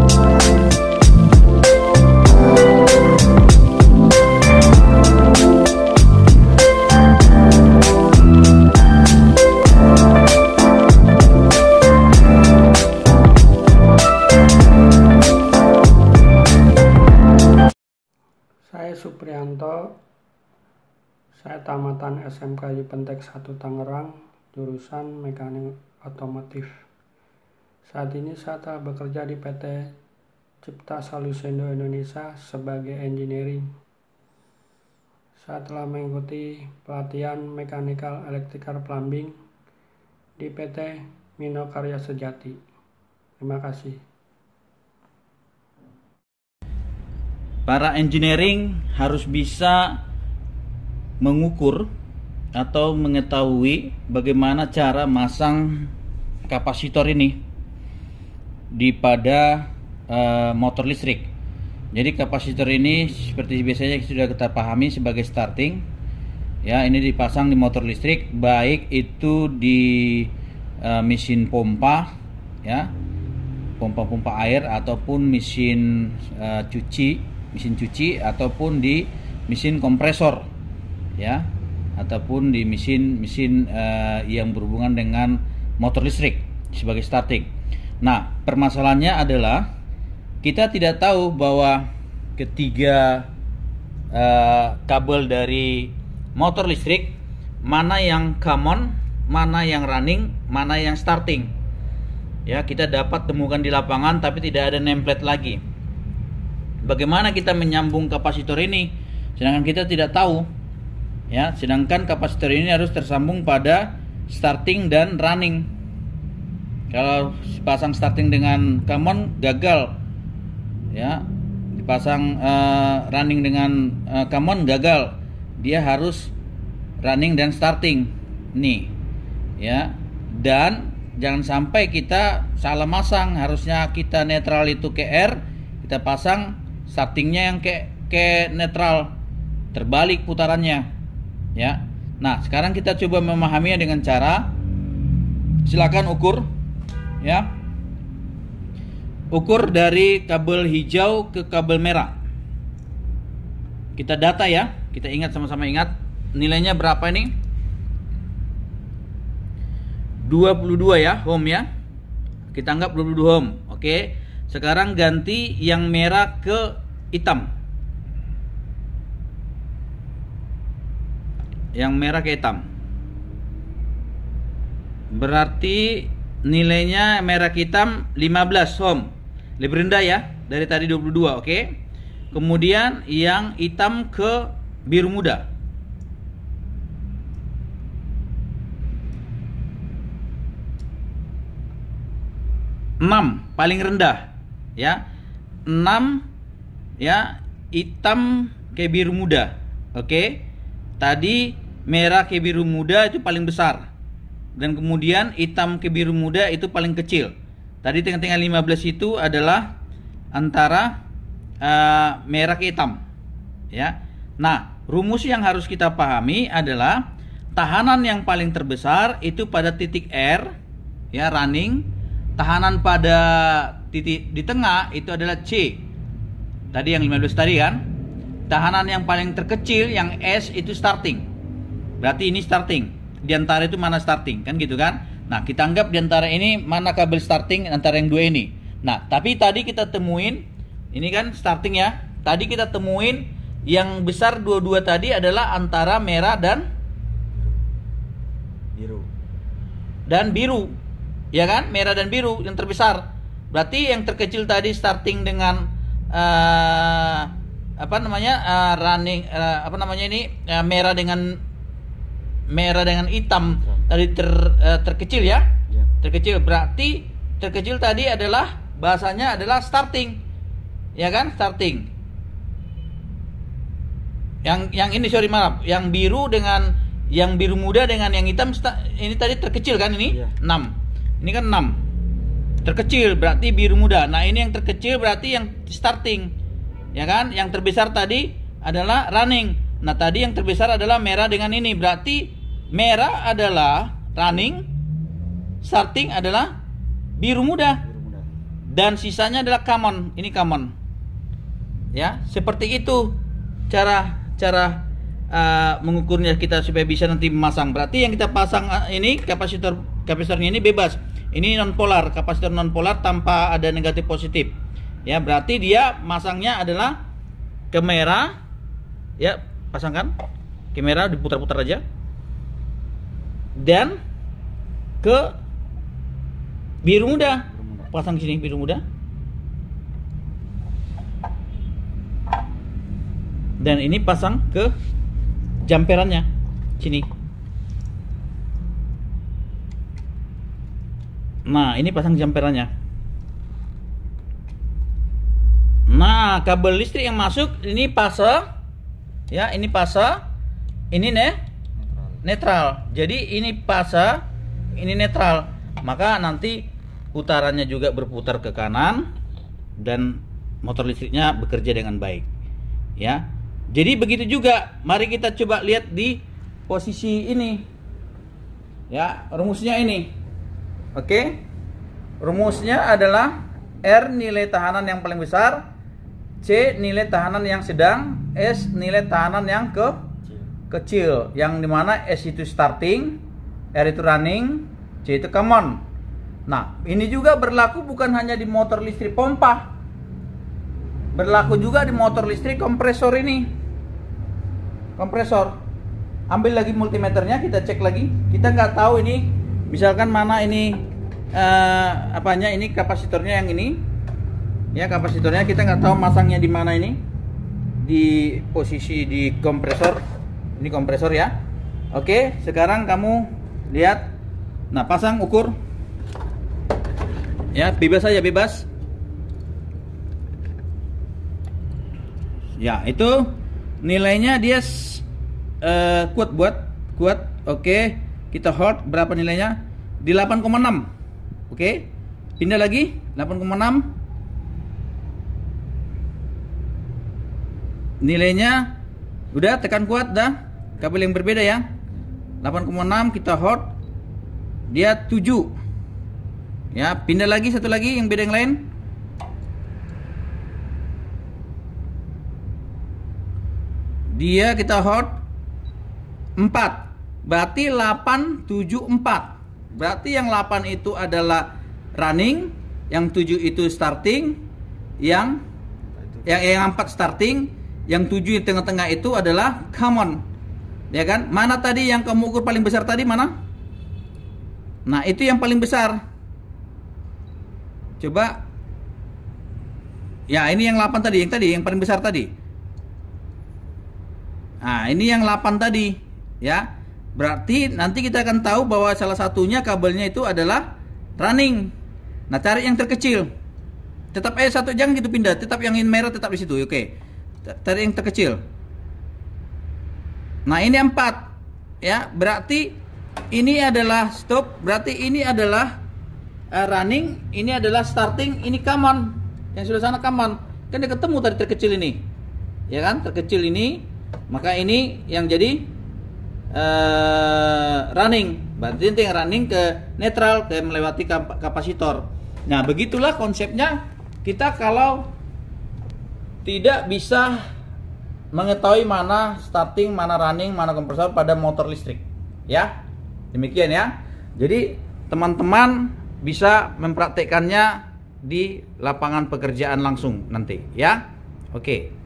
Saya Suprianto, saya tamatan SMK Yupentek 1 Tangerang, jurusan Mekanik Otomotif. Saat ini saya telah bekerja di PT Cipta Solusindo Indonesia sebagai engineering. Saya telah mengikuti pelatihan Mechanical Electrical Plumbing di PT Mino Karya Sejati. Terima kasih. Para engineering harus bisa mengukur atau mengetahui bagaimana cara masang kapasitor ini pada motor listrik. Jadi kapasitor ini seperti biasanya sudah kita pahami sebagai starting. Ya, ini dipasang di motor listrik, baik itu di mesin pompa, ya, pompa air ataupun mesin cuci ataupun di mesin kompresor, ya, ataupun di mesin yang berhubungan dengan motor listrik sebagai starting. Nah, permasalahannya adalah kita tidak tahu bahwa ketiga kabel dari motor listrik mana yang common, mana yang running, mana yang starting. Ya, kita dapat temukan di lapangan tapi tidak ada nameplate lagi. Bagaimana kita menyambung kapasitor ini sedangkan kita tidak tahu, ya, sedangkan kapasitor ini harus tersambung pada starting dan running. Kalau dipasang starting dengan common gagal, ya, dipasang running dengan common gagal, dia harus running dan starting nih, ya. Dan jangan sampai kita salah masang, harusnya kita netral itu ke R, kita pasang startingnya yang ke netral, terbalik putarannya, ya. Nah, sekarang kita coba memahaminya dengan cara, silakan ukur, ya, ukur dari kabel hijau ke kabel merah. Kita data, ya, kita ingat, sama-sama ingat nilainya berapa ini? 22 ya, ohm, ya. Kita anggap 22 ohm. Oke. Sekarang ganti yang merah ke hitam. Yang merah ke hitam. Berarti nilainya merah ke hitam 15 ohm. Lebih rendah, ya, dari tadi 22, oke. Kemudian yang hitam ke biru muda. 6 paling rendah, ya. 6, ya, hitam ke biru muda. Oke. Tadi merah ke biru muda itu paling besar. Dan kemudian hitam ke biru muda itu paling kecil. Tadi tengah-tengah 15 itu adalah antara merah ke hitam, ya. Nah, rumus yang harus kita pahami adalah tahanan yang paling terbesar itu pada titik R, ya, running. Tahanan pada titik di tengah itu adalah C. Tadi yang 15 tadi kan. Tahanan yang paling terkecil yang S itu starting. Berarti ini starting. Di antara itu mana starting, kan gitu kan? Nah, kita anggap di antara ini mana kabel starting antara yang dua ini. Nah, tapi tadi kita temuin ini kan starting, ya. Tadi kita temuin yang besar dua-dua tadi adalah antara merah dan biru. Ya kan, merah dan biru yang terbesar. Berarti yang terkecil tadi starting dengan running, merah dengan hitam tadi terkecil, ya. Terkecil, berarti terkecil tadi adalah bahasanya adalah starting, ya kan, starting. Yang ini, sorry, maaf, yang biru muda dengan yang hitam ini tadi terkecil kan, ini 6. Ini kan 6. Terkecil berarti biru muda. Nah, ini yang terkecil berarti yang starting. Ya kan? Yang terbesar tadi adalah running. Nah, tadi yang terbesar adalah merah dengan ini. Berarti merah adalah running, starting adalah biru muda. dan sisanya adalah common. Ini common. Ya, seperti itu cara mengukurnya kita supaya bisa nanti memasang. Berarti yang kita pasang ini kapasitornya ini bebas. Ini non polar, kapasitor non polar tanpa ada negatif positif. Ya, berarti dia masangnya adalah ke merah. Ya, pasangkan ke merah, diputar-putar aja. Dan ke biru muda. Pasang sini biru muda. Dan ini pasang ke jamperannya sini. Nah, ini pasang jamperannya. Nah, kabel listrik yang masuk ini fase, ya, ini fase, ini netral. Jadi ini fase, ini netral. Maka nanti putarannya juga berputar ke kanan dan motor listriknya bekerja dengan baik. Ya. Jadi begitu juga, mari kita coba lihat di posisi ini. Ya, rumusnya ini. Oke. Rumusnya adalah R nilai tahanan yang paling besar, C nilai tahanan yang sedang, S nilai tahanan yang kecil. Yang dimana S itu starting, R itu running, C itu common. Nah, ini juga berlaku bukan hanya di motor listrik pompa, berlaku juga di motor listrik kompresor ini. Kompresor, ambil lagi multimeternya, kita cek lagi. Kita nggak tahu ini, misalkan mana ini apanya, ini kapasitornya yang ini, ya, kapasitornya kita nggak tahu masangnya di mana ini, di posisi di kompresor. Ini kompresor ya. Oke, sekarang kamu lihat. Nah, pasang, ukur, ya, bebas saja, bebas. Ya, itu nilainya dia kuat. Oke, kita hold. Berapa nilainya? Di 8,6. Oke, pindah lagi 8,6. Nilainya udah, tekan kuat dah. Kabel yang berbeda ya. 8,6 kita hold. Dia 7. Ya, pindah lagi satu lagi yang beda yang lain. Dia kita hold 4. Berarti 874. Berarti yang 8 itu adalah running, yang 7 itu starting, yang 4 starting, yang 7 di tengah-tengah itu adalah common. Ya kan? Mana tadi yang kamu ukur paling besar tadi, mana? Nah, itu yang paling besar. Coba. Ya, ini yang 8 tadi, yang paling besar tadi. Nah, ini yang 8 tadi, ya. Berarti nanti kita akan tahu bahwa salah satunya kabelnya itu adalah running. Nah, cari yang terkecil. Tetap satu, jangan gitu pindah. Tetap yang in merah tetap di situ. Oke. Cari yang terkecil. Nah, ini 4. Ya, berarti ini adalah stop, berarti ini adalah running, ini adalah starting, ini common. Yang sudah sana common. Kan dia ketemu tadi terkecil ini. Ya kan? Terkecil ini. Maka ini yang jadi running. Berarti nanti yang running ke netral, ke melewati kapasitor. Nah, begitulah konsepnya. Kita kalau tidak bisa mengetahui mana starting, mana running, mana kompresor pada motor listrik. Ya, demikian ya. Jadi teman-teman bisa mempraktekannya di lapangan pekerjaan langsung nanti ya. Oke.